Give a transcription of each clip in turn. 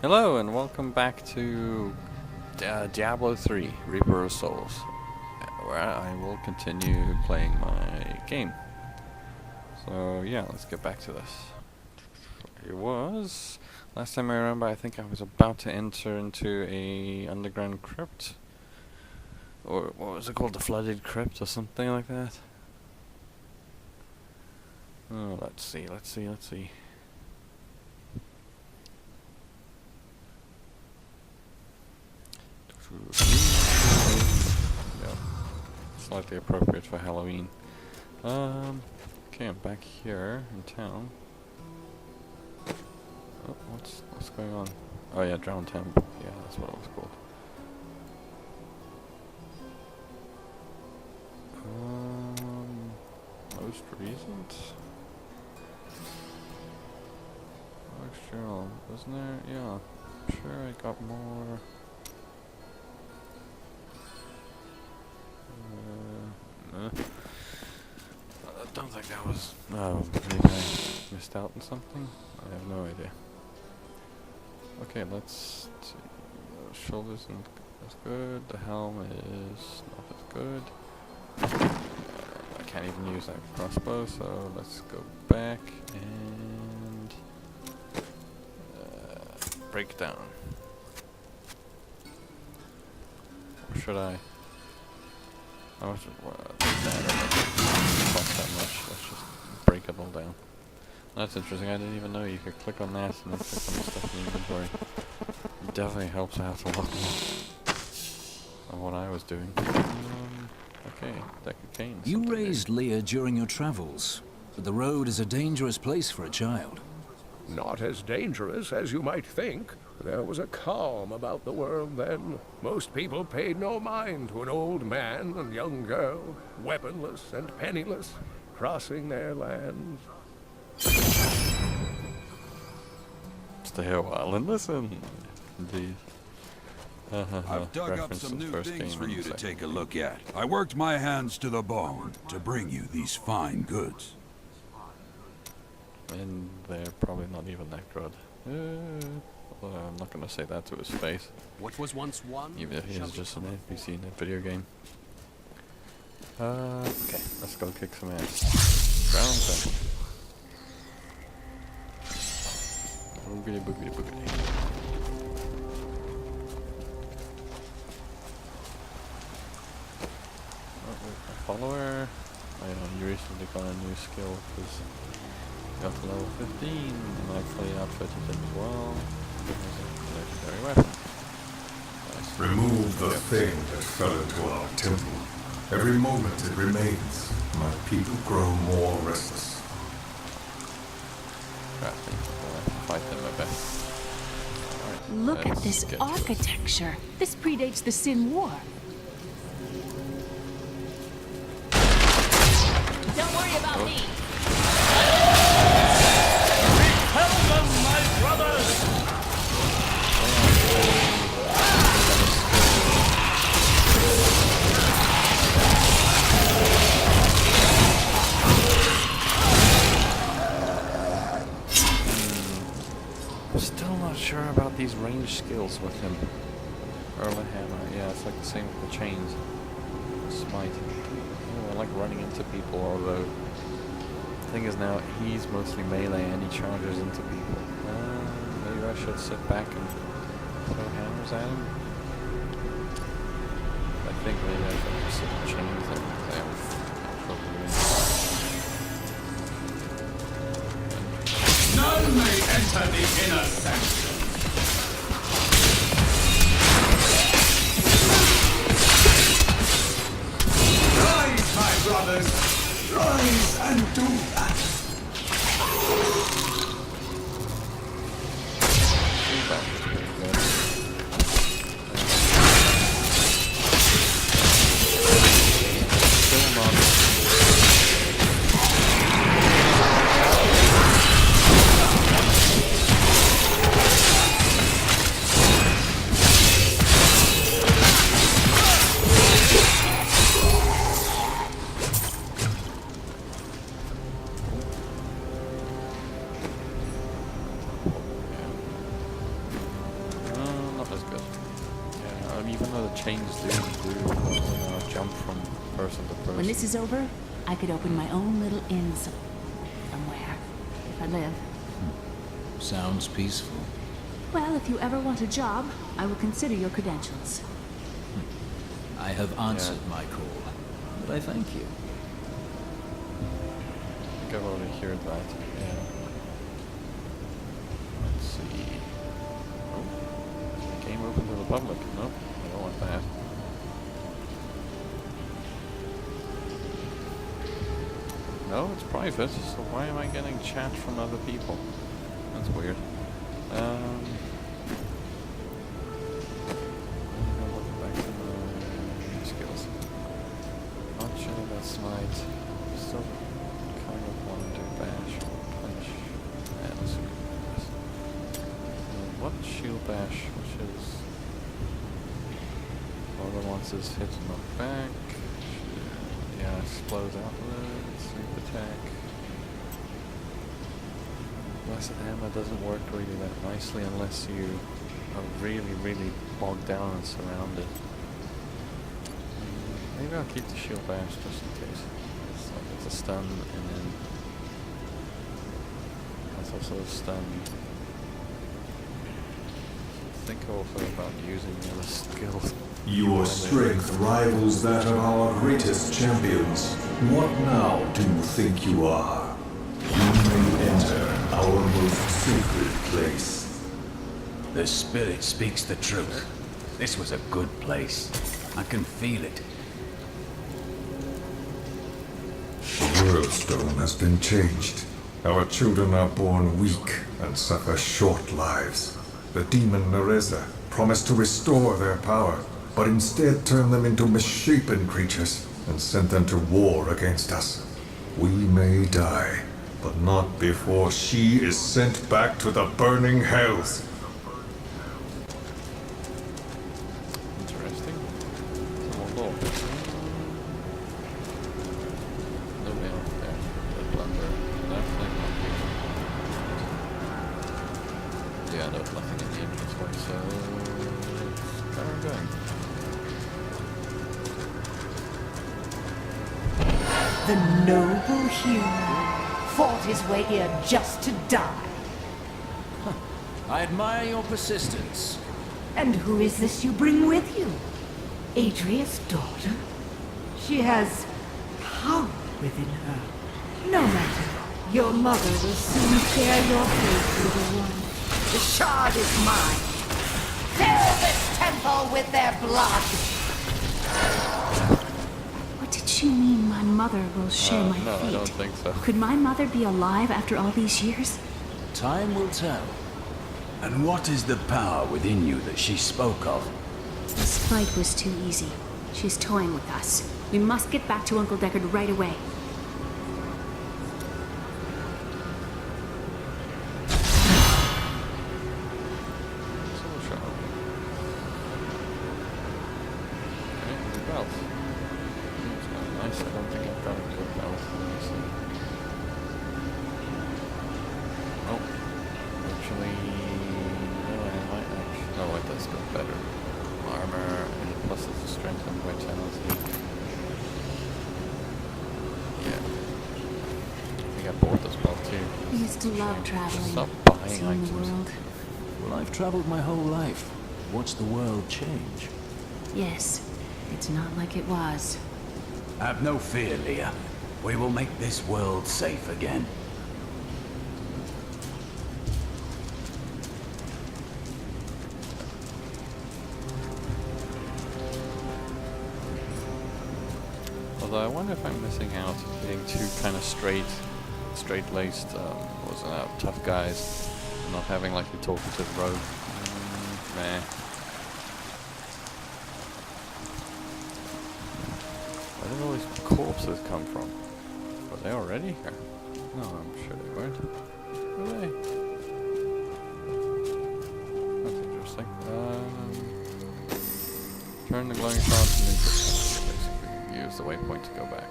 Hello and welcome back to Diablo III, Reaper of Souls, where I will continue playing my game. So yeah, let's get back to this. It was, last time I remember, I think I was about to enter into a underground crypt, or what was it called, the flooded crypt or something like that. Oh, let's see. Yeah, slightly appropriate for Halloween. Okay, I'm back here in town. Oh, what's going on? Oh yeah, Drowned Temple. Yeah, that's what it was called. Most recent? Journal, wasn't there? Yeah, I'm sure I got more. I don't think that was. No, maybe I missed out on something. I have no idea. Okay, let's see. Shoulders isn't as good. The helm is not as good. I can't even use that crossbow, so let's go back and break down. Or should I? How much? Cost that much. Let's just break it all down. That's interesting. I didn't even know you could click on that and then click on the stuff in the inventory. It definitely helps out a lot more than what I was doing. Okay, deck of canes. You raised Leah during your travels, but the road is a dangerous place for a child. Not as dangerous as you might think. There was a calm about the world then. Most people paid no mind to an old man and young girl, weaponless and penniless, crossing their lands. Stay a while and listen. Indeed. I've dug up some new things for you to take a look at. I worked my hands to the bone to bring you these fine goods. And they're probably not even that good. Well, I'm not gonna say that to his face. What was once one? Even if he is just an NPC in a video game. Okay, let's go kick some ass. Ground temple. Boogity boogity boogity. Oh, follower. I know you recently got a new skill because you got to level 15 and actually outfitted it as well. Legendary weapon. Nice. Remove the thing that fell into our temple. Every moment it remains, my people grow more restless. Crafting. I'll have to fight them a bit. Alright, Look at let's this get architecture. This predates the Sin War. Don't worry about me. Repel them, my brothers! I'm still not sure about these range skills with him. Hurl a hammer, yeah, it's like the same with the chains. Smite. Oh, I like running into people, although the thing is now he's mostly melee and he charges into people. Maybe I should sit back and throw hammers at him. I think maybe I should just sit and chains and None may enter the inner sanctum. Rise, my brothers! Rise and do that! That's good. Yeah, even though the chains do jump from person to person. When this is over, I could open my own little inn somewhere, if I live. Sounds peaceful. Well, if you ever want a job, I will consider your credentials. I have answered my call, but I thank you. I think I've already heard that. Yeah. Let's see. Oh, is the game open to the public? Nope, I don't want that. No, it's private, so why am I getting chat from other people? That's weird. Back to my skills. Not sure that's right. Still kind of want to do bash or punch. Yeah, let's do this. What shield bash, which is... Other ones is hit and knock back. Yeah, explodes outward, sweep attack. Blessed Hammer doesn't work really that nicely unless you are really, really bogged down and surrounded. Maybe I'll keep the shield bash just in case. It's like it's a stun and then that's also a stun. Think also about using the other skills. Your strength rivals that of our greatest champions. What now do you think you are? You may enter our most sacred place. The spirit speaks the truth. This was a good place. I can feel it. The world stone has been changed. Our children are born weak and suffer short lives. The demon Nereza promised to restore their power, but instead turned them into misshapen creatures and sent them to war against us. We may die, but not before she is sent back to the burning hells. Interesting. Cool. No mail there. The plunder. Nothing. Yeah, no, nothing in the entrance way, so where am I going? The noble hero fought his way here just to die. I admire your persistence. And who is this you bring with you? Adria's daughter? She has power within her. No matter. Your mother will soon share your fate, little one. The shard is mine. Fill this temple with their blood! What did she mean my mother will share my no, fate? I don't think so. Could my mother be alive after all these years? Time will tell. And what is the power within you that she spoke of? This fight was too easy. She's toying with us. We must get back to Uncle Deckard right away. I used to love traveling, Stop buying seeing the items. world. Well, I've traveled my whole life. Watched the world change. Yes, it's not like it was. Have no fear, Leah. We will make this world safe again. Although I wonder if I'm missing out being too kind of straight-laced, tough guys, not having like the talkative rogue. Meh. Where did all these corpses come from? Were they already here? No, I'm sure they weren't. Were they? That's interesting. Turn the glowing shard to neutral. Basically, use the waypoint to go back.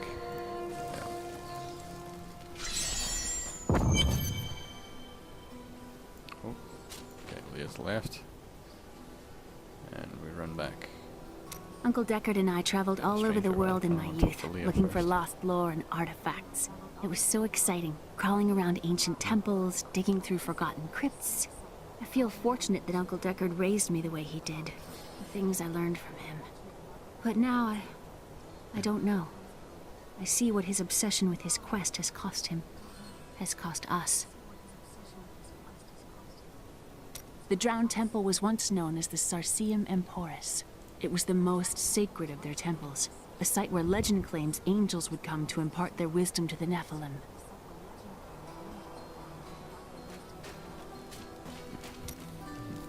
Oh, okay, Leah's left. And we run back. Uncle Deckard and I traveled all over the Stranger world in Welcome. my I'll talk youth, to Leah looking for first. lost lore and artifacts. It was so exciting, crawling around ancient temples, digging through forgotten crypts. I feel fortunate that Uncle Deckard raised me the way he did, the things I learned from him. But now I don't know. I see what his obsession with his quest has cost him, has cost us. The Drowned Temple was once known as the Sarsium Emporis. It was the most sacred of their temples, a site where legend claims angels would come to impart their wisdom to the Nephilim.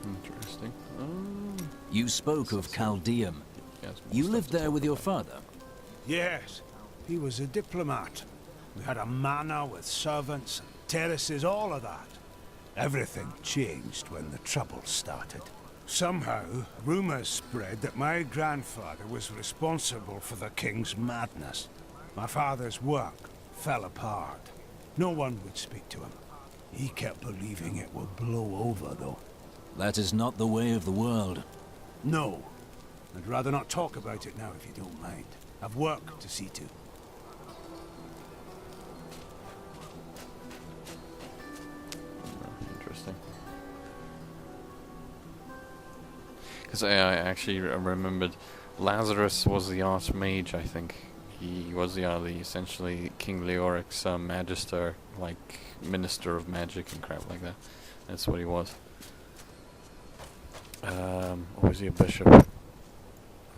Interesting. You spoke of Chaldeum. Yes, You lived there with your father? Yes, he was a diplomat. We had a manor with servants and terraces, all of that. Everything changed when the Troubles started. Somehow, rumors spread that my grandfather was responsible for the king's madness. My father's work fell apart. No one would speak to him. He kept believing it would blow over, though. That is not the way of the world. No. I'd rather not talk about it now if you don't mind. I've work to see to. Interesting. Because I actually remembered Lazarus was the Archmage, I think. He was the essentially King Leoric's magister, like minister of magic and crap like that. That's what he was. Or was he a bishop?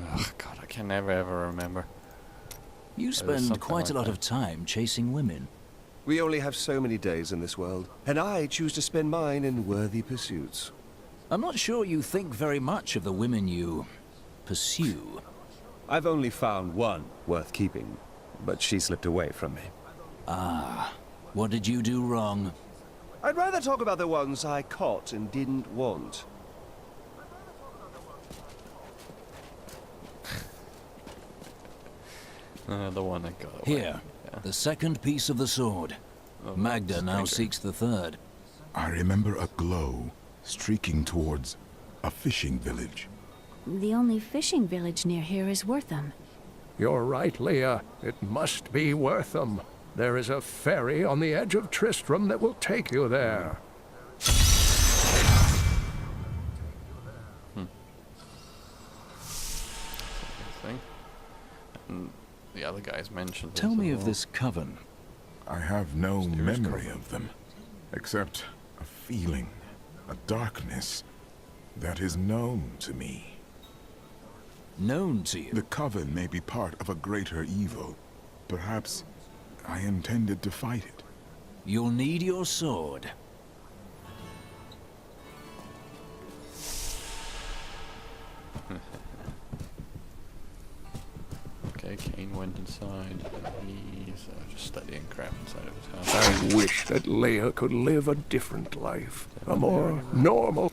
Oh god, I can never ever remember. You something spend quite a like lot that. of time chasing women. We only have so many days in this world, and I choose to spend mine in worthy pursuits. I'm not sure you think very much of the women you pursue. I've only found one worth keeping, but she slipped away from me. Ah, what did you do wrong? I'd rather talk about the ones I caught and didn't want. The one that got away. Here, Yeah. the second piece of the sword. Oh, Magda now stranger. seeks the third. I remember a glow streaking towards a fishing village. The only fishing village near here is Wortham. You're right, Leah. It must be Wortham. There is a ferry on the edge of Tristram that will take you there. Thing. And the other guys mentioned. Tell this me as of well. this coven. I have no Mysterious memory coven. of them, except a feeling, a darkness that is known to me. Known to you? The coven may be part of a greater evil. Perhaps I intended to fight it. You'll need your sword. Okay, Kane went inside. He's just studying crap inside of his house. I wish that Leah could live a different life. A more normal.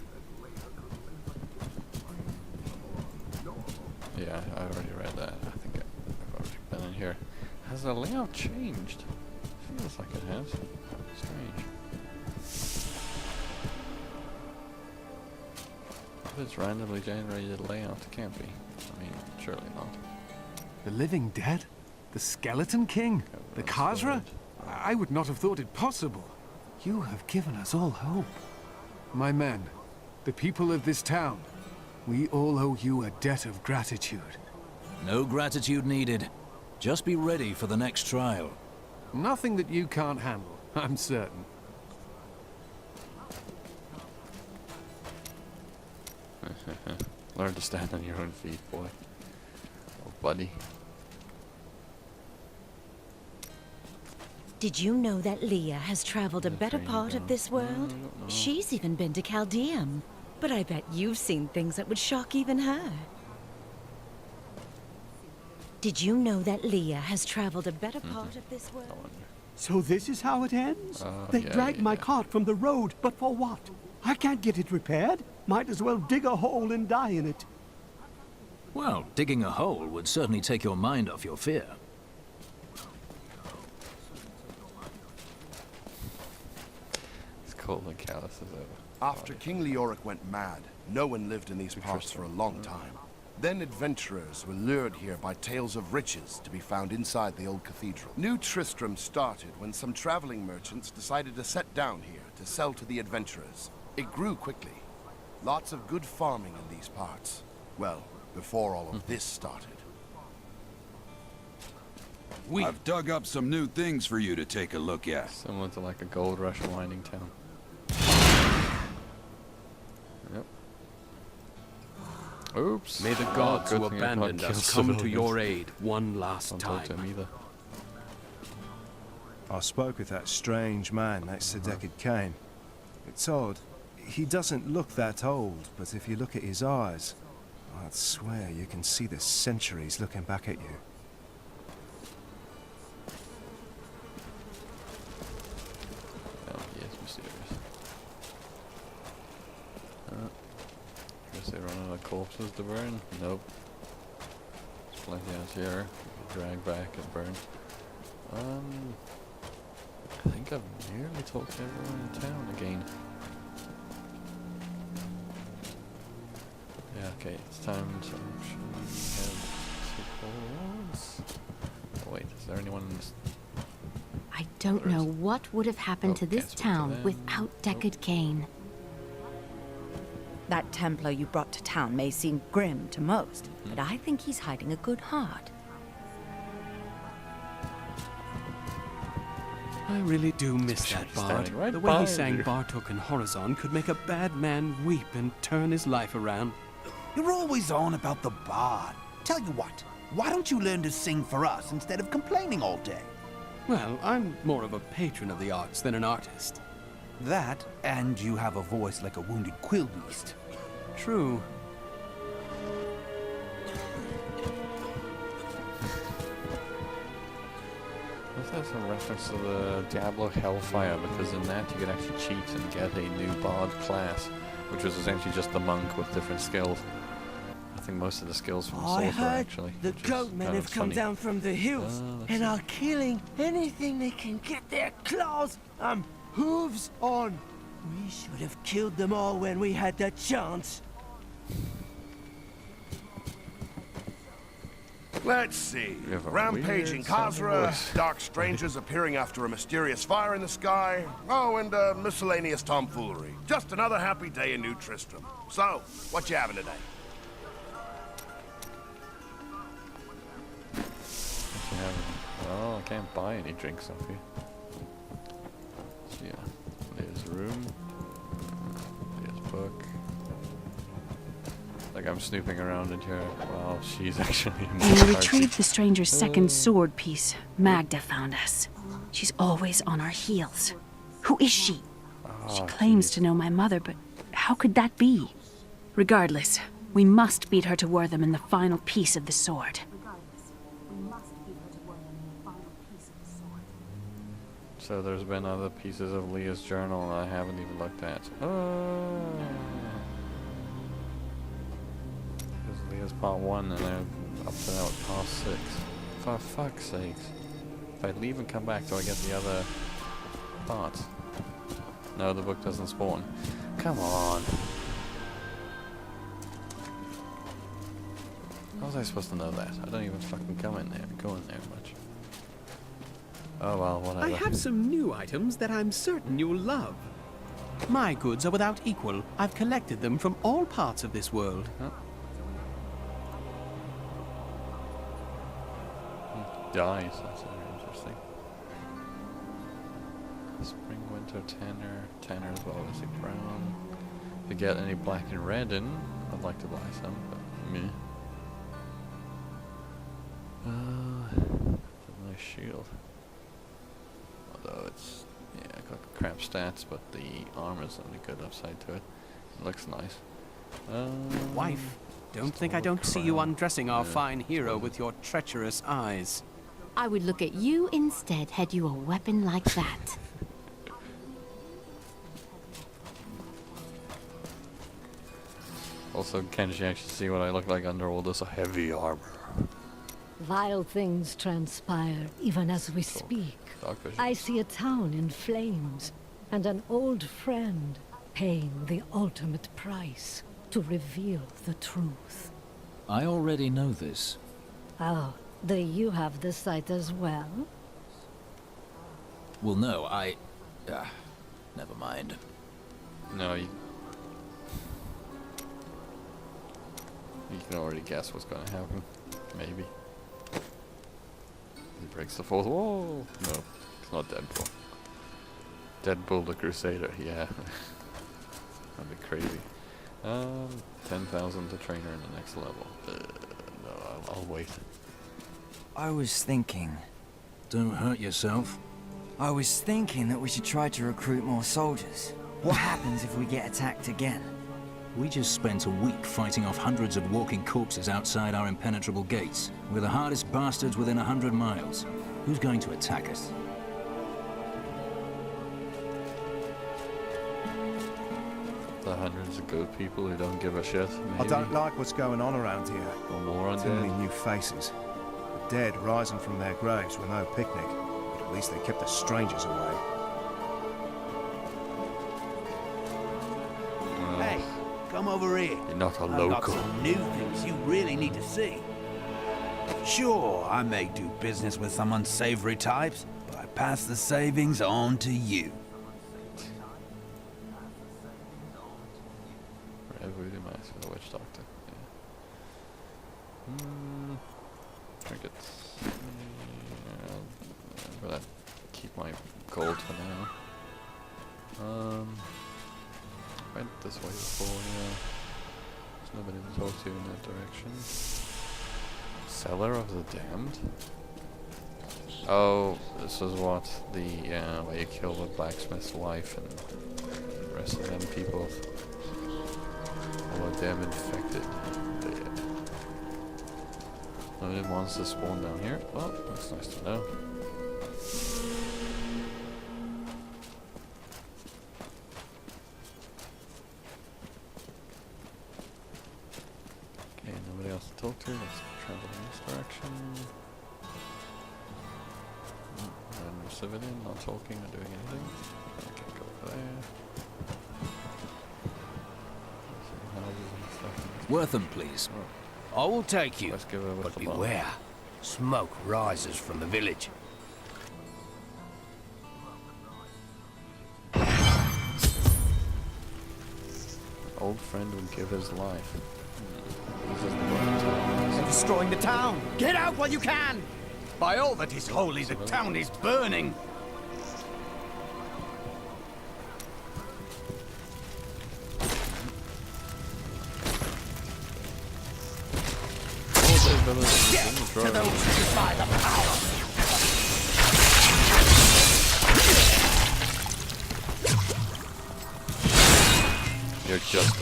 Yeah, I already read that. I think I've already been in here. Has the layout changed? Feels like it has. Strange. If it's randomly generated layout, it can't be. I mean, surely not. The living dead? The Skeleton King? The Khazra? I would not have thought it possible. You have given us all hope. My men, the people of this town, we all owe you a debt of gratitude. No gratitude needed. Just be ready for the next trial. Nothing that you can't handle, I'm certain. Learn to stand on your own feet, boy. Oh, buddy. Did you know that Leah has traveled a better there you part go. of this world? I don't know. She's even been to Chaldeum. But I bet you've seen things that would shock even her. Did you know that Leah has traveled a better part of this world? So this is how it ends? They yeah, dragged yeah, my yeah. cart from the road, but for what? I can't get it repaired. Might as well dig a hole and die in it. Well, digging a hole would certainly take your mind off your fear. It's cold and callous as ever. After King Leoric went mad, no one lived in these parts for a long time. Then adventurers were lured here by tales of riches to be found inside the old cathedral. New Tristram started when some traveling merchants decided to set down here to sell to the adventurers. It grew quickly. Lots of good farming in these parts. Well, before all of this started. I've dug up some new things for you to take a look at. Similar to like a gold rush mining town. Yep. Oops. May the gods who abandoned us come to your aid one last time. Don't talk to him either. I spoke with that strange man next to Deckard Cain. It's odd. He doesn't look that old, but if you look at his eyes, I'd swear you can see the centuries looking back at you. Oh, yes, mysterious. Guess they run out of corpses to burn? Nope. There's plenty out here. Drag back and burn. I think I've nearly talked to everyone in town again. Yeah, okay, it's time to actually head towards... Oh wait, is there anyone in this... I don't know what would have happened to this town without Deckard Cain. That Templar you brought to town may seem grim to most, but I think he's hiding a good heart. I really do miss that bard. Right the way he behind sang you. Bartok and Horizon could make a bad man weep and turn his life around. You're always on about the bard. Tell you what, why don't you learn to sing for us instead of complaining all day? Well, I'm more of a patron of the arts than an artist. That, and you have a voice like a wounded quillbeast. True. That's a reference to the Diablo Hellfire, because in that you could actually cheat and get a new bard class, which was essentially just the monk with different skills. I think most of the skills from I Sorcerer heard actually. the goatmen have come down from the hills and are killing anything they can get their claws, hooves on. We should have killed them all when we had the chance. Let's see. Rampaging Khazra, dark strangers appearing after a mysterious fire in the sky. Oh, and miscellaneous tomfoolery. Just another happy day in New Tristram. So, what you having today? Well, I can't buy any drinks off you. So yeah, there's room. There's book. Like I'm snooping around in here while she's actually in When the we retrieved the stranger's second sword piece, Magda found us. She's always on our heels. Who is she? She claims to know my mother, but how could that be? Regardless, we must beat her to Wortham in the final piece of the sword. So there's been other pieces of Leah's journal I haven't even looked at. Because Leah's part 1 and I'm up to now at part 6. For fuck's sakes. If I leave and come back, do I get the other parts? No, the book doesn't spawn. Come on. How was I supposed to know that? I don't even fucking go in there much. Oh well, whatever. I have some new items that I'm certain you'll love. My goods are without equal. I've collected them from all parts of this world. Dice, that's very interesting. Spring, winter, tanner as well, obviously brown. If you get any black and red in, I'd like to buy some, but meh. Nice shield. Although it's, yeah, got crap stats, but the armor's only good upside to it. It looks nice. Wife, don't think I don't see you undressing our fine hero with your treacherous eyes. I would look at you instead had you a weapon like that. Also, can she actually see what I look like under all this heavy armor? Vile things transpire even as we speak. I see a town in flames, and an old friend paying the ultimate price to reveal the truth. I already know this. Oh, do you have the sight as well? Well, no, never mind. No, you can already guess what's going to happen. Maybe. He breaks the fourth wall. No, it's not Deadpool. Deadpool the Crusader, yeah. That'd be crazy. 10,000 to train her in the next level. No, I'll wait. I was thinking... Don't hurt yourself. I was thinking that we should try to recruit more soldiers. What happens if we get attacked again? We just spent a week fighting off hundreds of walking corpses outside our impenetrable gates. We're the hardest bastards within 100 miles. Who's going to attack us? The hundreds of good people who don't give a shit, maybe? I don't like what's going on around here. Or more undead. Too many new faces. The dead rising from their graves were no picnic. But at least they kept the strangers away. Hey, come over here. You're not a I've local. got some new things you really need to see. Sure, I may do business with some unsavory types, but I pass the savings on to you. Voodoo mask for the witch doctor. Yeah. Trinkets. Yeah, I'll keep my gold for now. Went this way before, yeah. There's nobody to talk to in that direction. Cellar of the Damned? Oh, this is what the, where you kill the blacksmith's wife and the rest of them people. All of them infected. Limited monsters spawn down here. Oh, that's nice to know. Okay, nobody else to talk to. Let's travel in this direction. I'm a civilian, not talking or doing anything. I can't go over there. Wortham, please. I will take you, Let's give her with but the bomb. beware. Smoke rises from the village. Old friend would give his life. They're destroying the town! Get out while you can! By all that is holy, the town is burning! Death to those who defy the power! You're just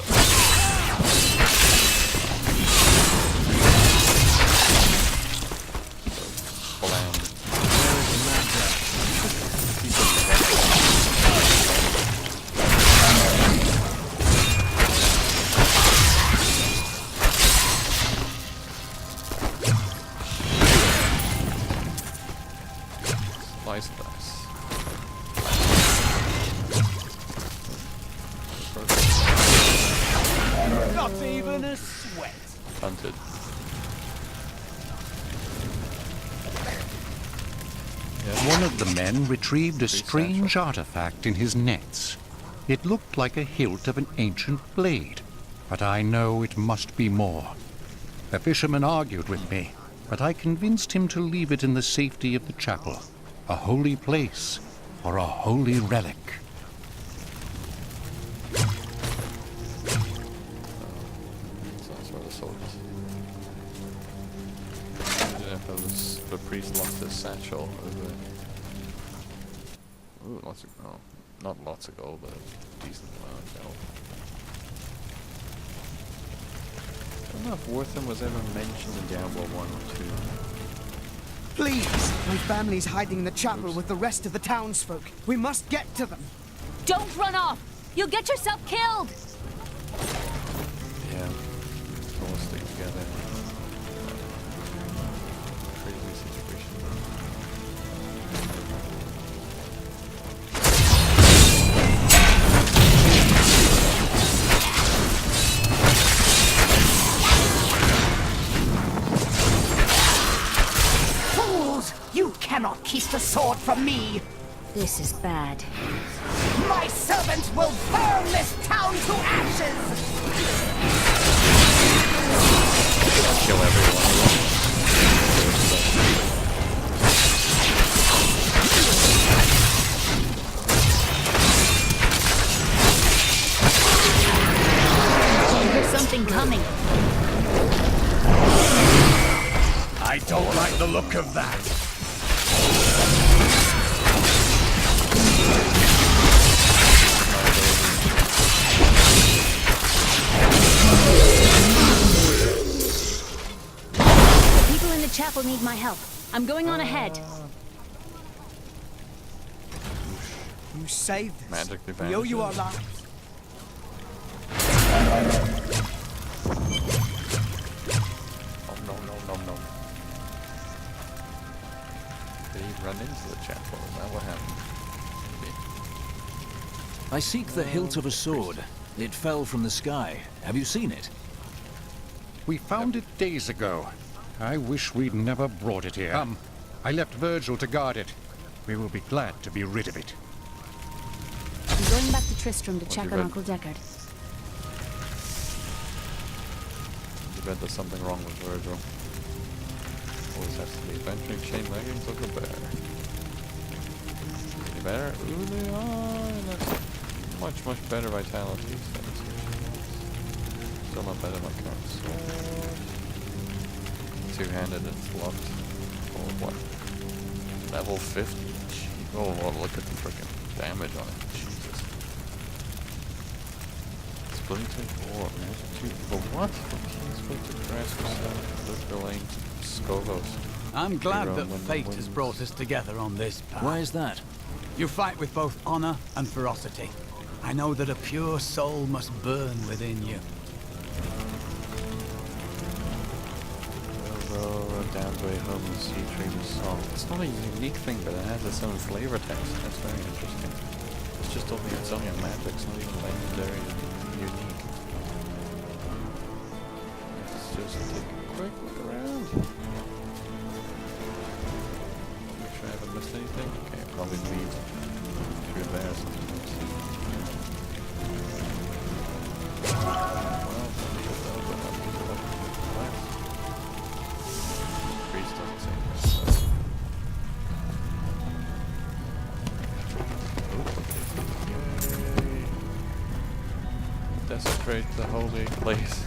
Not even a sweat! hunted. One of the men retrieved a strange artifact in his nets. It looked like a hilt of an ancient blade, but I know it must be more. The fisherman argued with me, but I convinced him to leave it in the safety of the chapel, a holy place for a holy relic. The priest lost his satchel. Ooh, lots of not lots of gold, but a decent amount of gold. I don't know if Wortham was ever mentioned in Diablo 1 or 2. Please! My family's hiding in the chapel with the rest of the townsfolk. We must get to them! Don't run off! You'll get yourself killed! Yeah. Let's all stick together. Crazy situation. wrest the sword from me! This is bad. My servants will burn this town to ashes! Kill everyone. There's something coming. I don't like the look of that. The people in the chapel need my help. I'm going on ahead. You saved us. Magically We owe you our vanishes. lives. Oh no. Did he run into the chapel? Is that what happened? Maybe. I seek the hilt of a sword. It fell from the sky. Have you seen it? We found it days ago. I wish we'd never brought it here. Come, I left Virgil to guard it. We will be glad to be rid of it. I'm going back to Tristram to check on Uncle Deckard. I bet there's something wrong with Virgil. Always has to be adventuring chain leggings of the bear. Any better? Ooh, they are. That's much better vitality. Still not better than my current sword. Two-handed, it's locked. Oh, what? Level 50? Oh, well, look at the freaking damage on it. Jesus. Splintered ore. For what? Splintered grass for building Scovos. I'm glad that fate has brought us together on this path. Why is that? You fight with both honor and ferocity. I know that a pure soul must burn within you. Down the way home and sea tree with salt. It's not a unique thing, but it has its own flavor text. That's very interesting. It's just only a magic, it's not even legendary and unique. Let's just take a quick look around. Make sure I haven't missed anything. Okay, I'll probably leave through there sometimes. Well, just open up these left. Priest doesn't say this. Yay. Desecrate the holy place.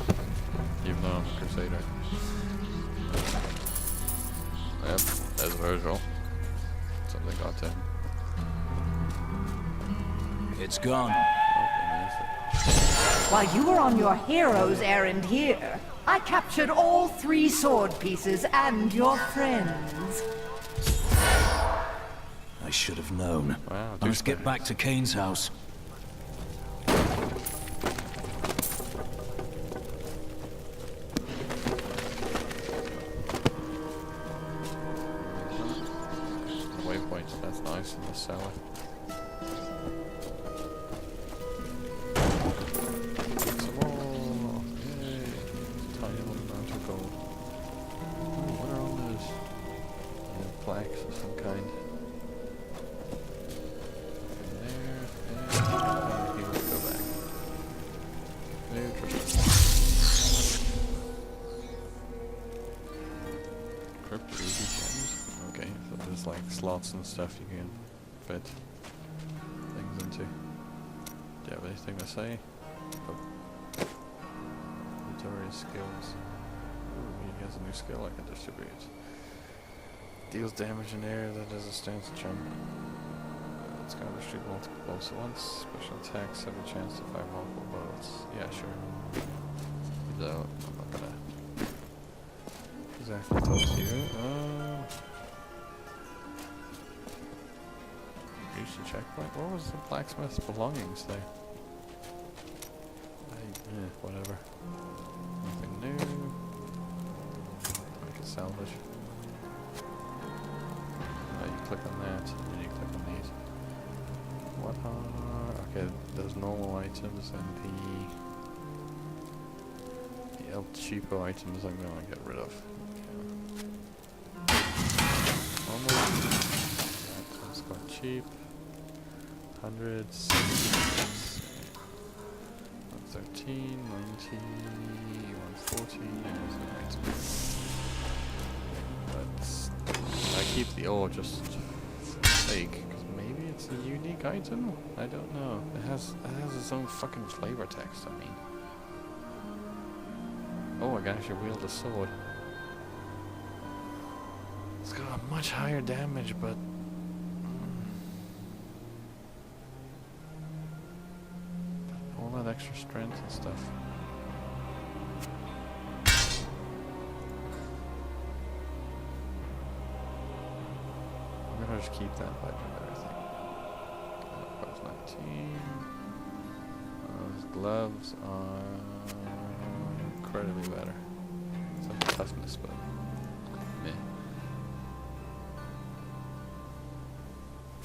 Even though I'm a crusader. Yep, there's Virgil. Something got to him. It's gone. While you were on your hero's errand here, I captured all 3 sword pieces and your friends. I should have known. Wow, I must get back to Kane's house. Waypoints, that's nice in the cellar. Some more! Yay! Tiny little amount of gold. Ooh, what are all those? Plaques of some kind. In there, and here we go back. Interesting. Crypt ruby gems. Okay, so there's like slots and stuff you can fit things into. Do you have anything to say? Oh. Notorious skills. Ooh, he has a new skill I can distribute. Deals damage in air that has a stance jump. It's going to shoot multiple bolts at once. Special attacks have a chance to fire multiple bolts. Yeah, sure. Though, I'm not gonna exactly toast you. Reach the checkpoint. What was the blacksmith's belongings there? Whatever. Nothing new. I can salvage. You click on that, and then you click on these. What are... Okay, there's normal items and the El Cheapo items I'm gonna get rid of. Okay. Almost. cheap. 166. 113, 90, 140, but I keep the ore just for sake, because maybe it's a unique item? I don't know. It has its own fucking flavor text, I mean. Oh, I can actually wield a sword. It's got a much higher damage, but all that extra strength and stuff. I'm gonna just keep that legendary thing. Plus 19. Those gloves are incredibly better. Some toughness, but meh.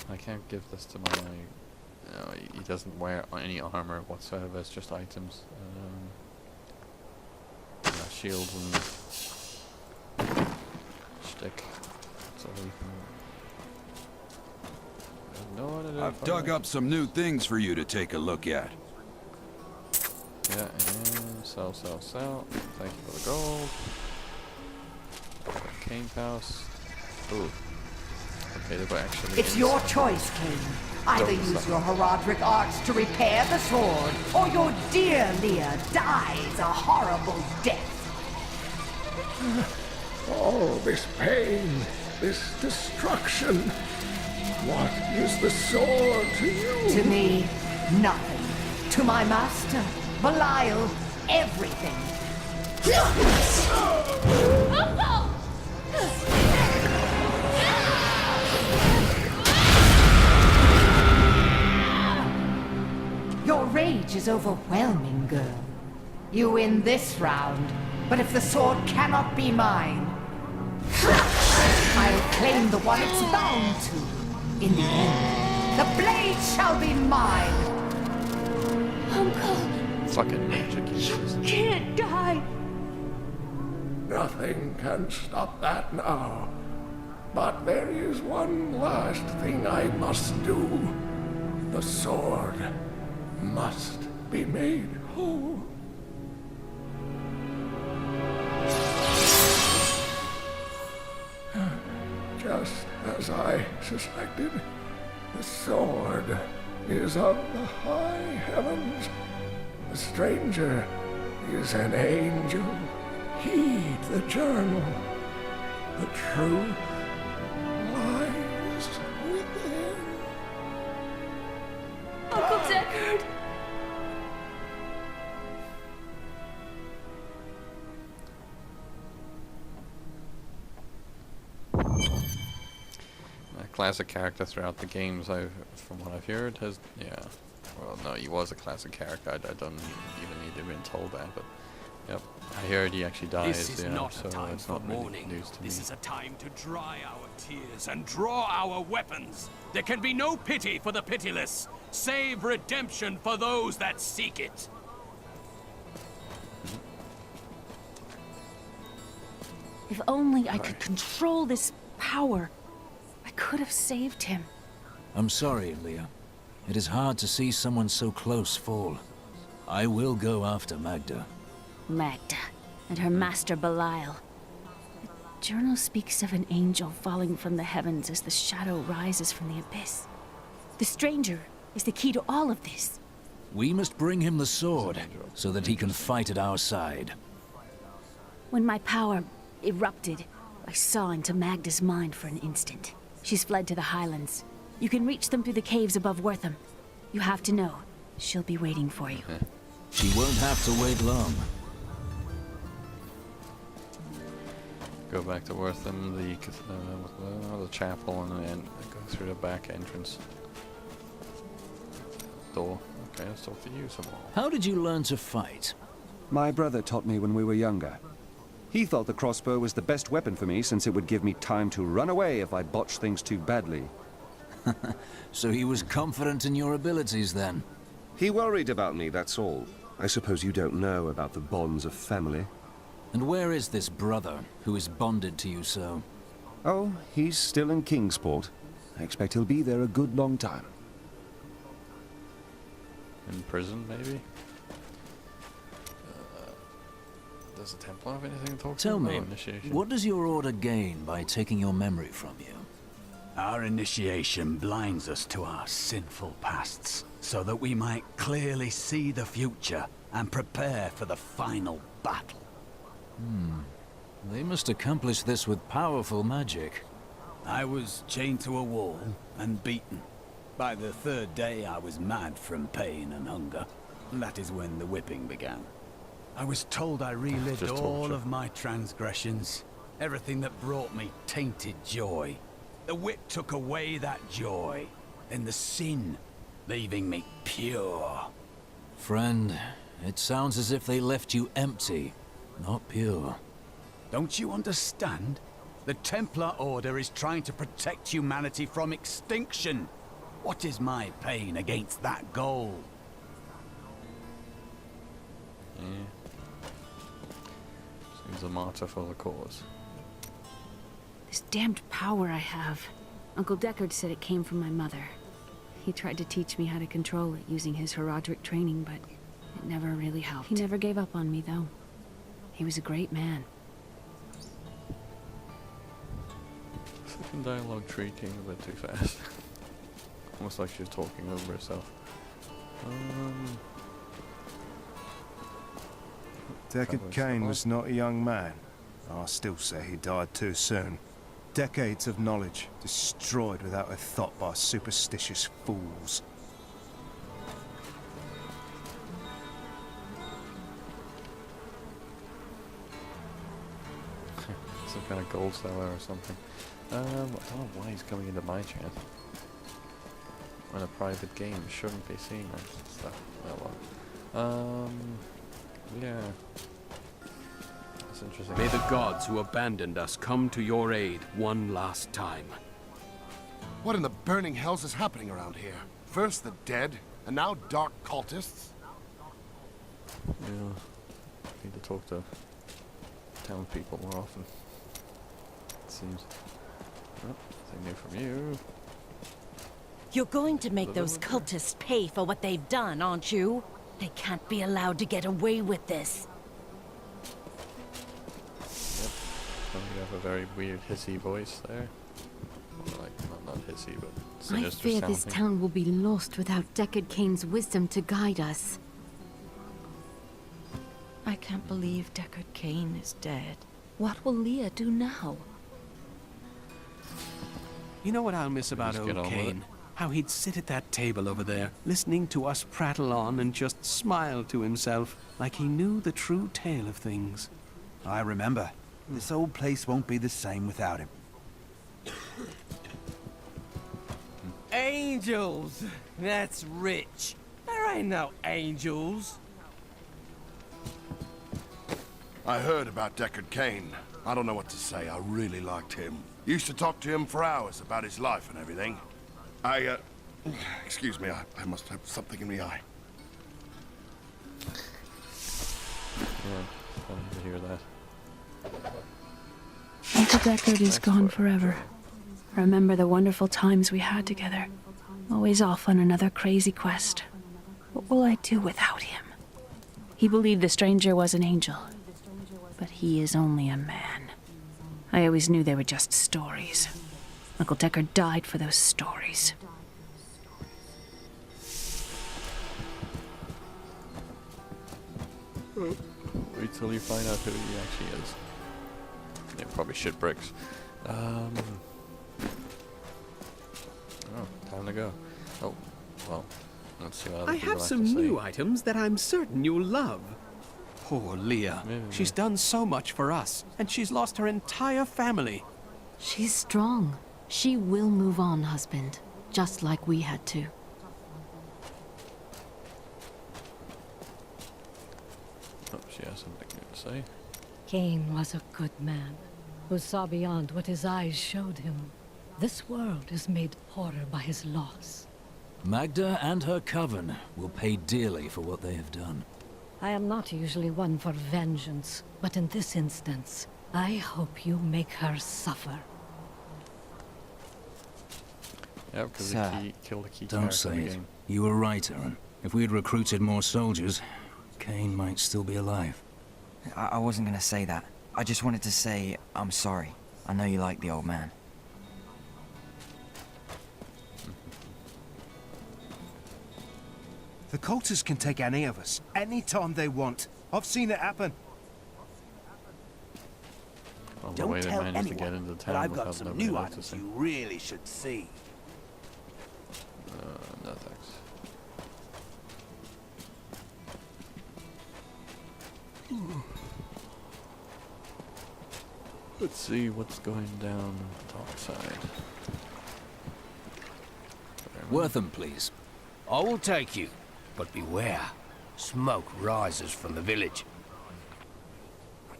I can't give this to my. No, he doesn't wear any armor whatsoever. It's just items, shields and stick. That's all you can. No one. I've dug up some new things for you to take a look at. Yeah, and sell. Thank you for the gold. Kane's house. Ooh. Okay, they're actually. It's your choice, Kane. Either use your Herodric arts to repair the sword, or your dear Leah dies a horrible death. All this pain, this destruction. What is the sword to you? To me, nothing. To my master, Belial, everything. Your rage is overwhelming, girl. You win this round, but if the sword cannot be mine, I'll claim the one it's bound to. In the end, the blade shall be mine. Uncle. Fucking magic. You can't die. Nothing can stop that now. But there is one last thing I must do. The sword must be made whole. Just as I suspected, the sword is of the high heavens. The stranger is an angel. Heed the journal. The truth lies within. Uncle Deckard! Classic character throughout the games. From what I've heard, has well, no, he was a classic character. I don't even need to have been told that, but yep, I heard he actually dies. This is not so a time it's for not really mourning. news to This me. is a time to dry our tears and draw our weapons. There can be no pity for the pitiless, save redemption for those that seek it. If only I could control this power. I could have saved him. I'm sorry, Leah. It is hard to see someone so close fall. I will go after Magda. Magda and her master Belial. The journal speaks of an angel falling from the heavens as the shadow rises from the abyss. The stranger is the key to all of this. We must bring him the sword, so that he can fight at our side. When my power erupted, I saw into Magda's mind for an instant. She's fled to the highlands. You can reach them through the caves above Wortham. You have to know, she'll be waiting for you. She won't have to wait long. Go back to Wortham, the chapel, and go through the back entrance door. Okay, let's talk to you some more. How did you learn to fight? My brother taught me when we were younger. He thought the crossbow was the best weapon for me since it would give me time to run away if I botched things too badly. So he was confident in your abilities then? He worried about me, that's all. I suppose you don't know about the bonds of family. And where is this brother, who is bonded to you so? Oh, he's still in Kingsport. I expect he'll be there a good long time. In prison, maybe? Does the Templar have anything to talk to? Tell me, Initiation. what does your order gain by taking your memory from you? Our initiation blinds us to our sinful pasts, so that we might clearly see the future and prepare for the final battle. They must accomplish this with powerful magic. I was chained to a wall and beaten. By the third day, I was mad from pain and hunger. That is when the whipping began. I was told I relived Just all torture. of my transgressions, everything that brought me tainted joy. The whip took away that joy, then the sin, leaving me pure. Friend, it sounds as if they left you empty, not pure. Don't you understand? The Templar Order is trying to protect humanity from extinction. What is my pain against that goal? Seems a martyr for the cause. This damned power I have. Uncle Deckard said it came from my mother. He tried to teach me how to control it using his Herodric training, but it never really helped. He never gave up on me, though. He was a great man. Second dialogue tree came a bit too fast. Almost like she was talking over herself. Deckard Cain was not a young man. I still say he died too soon. Decades of knowledge destroyed without a thought by superstitious fools. Some kind of gold seller or something. I don't know why he's coming into my chat. On a private game, shouldn't be seeing that stuff. Oh well. Yeah. That's interesting. May the gods who abandoned us come to your aid one last time. What in the burning hells is happening around here? First the dead, and now dark cultists? Yeah. Need to talk to town people more often. It seems. Oh, nothing new from you. You're going to make those cultists pay for what they've done, aren't you? They can't be allowed to get away with this. Yep. Oh, you have a very weird hissy voice there. Like, not hissy, but I sinister fear this sounding. town will be lost without Deckard Cain's wisdom to guide us. I can't believe Deckard Cain is dead. What will Leah do now? You know what I'll miss about Just get old on with Cain? How he'd sit at that table over there, listening to us prattle on and just smile to himself, like he knew the true tale of things. I remember. This old place won't be the same without him. Angels! That's rich. There ain't no angels. I heard about Deckard Cain. I don't know what to say. I really liked him. Used to talk to him for hours about his life and everything. Excuse me, I must have something in the eye. Yeah, it's funny to hear that. Uncle Deckard is gone forever. Remember the wonderful times we had together. Always off on another crazy quest. What will I do without him? He believed the stranger was an angel, but he is only a man. I always knew they were just stories. Uncle Deckard died for those stories. Wait till you find out who he actually is. Yeah, probably shit bricks. Oh, time to go. Oh, well, let's see what other I people have have some to say. new items that I'm certain you'll love. Poor Leah. She's done so much for us, and she's lost her entire family. She's strong. She will move on, husband. Just like we had to. Oh, she has something new to say. Cain was a good man, who saw beyond what his eyes showed him. This world is made poorer by his loss. Magda and her coven will pay dearly for what they have done. I am not usually one for vengeance, but in this instance, I hope you make her suffer. Yeah, because Sir. he killed a key Don't character in say the it. game. You were right, Aaron. If we had recruited more soldiers, Kane might still be alive. I wasn't gonna say that. I just wanted to say I'm sorry. I know you like the old man. The cultists can take any of us, anytime they want. I've seen it happen. Well, the way they managed to get into town but I've got without some nobody new items noticing. you really should see. No thanks. Let's see what's going down the dark side. Wortham, please. I will take you, but beware. Smoke rises from the village.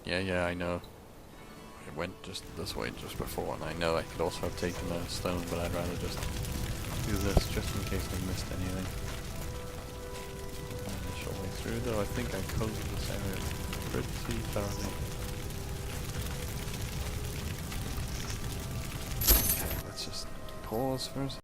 Yeah, I know. I went just this way just before, and I know I could also have taken a stone, but I'd rather just do this just in case I missed anything. Initial way through, though I think I covered this area pretty thoroughly. Okay, let's just pause for a second.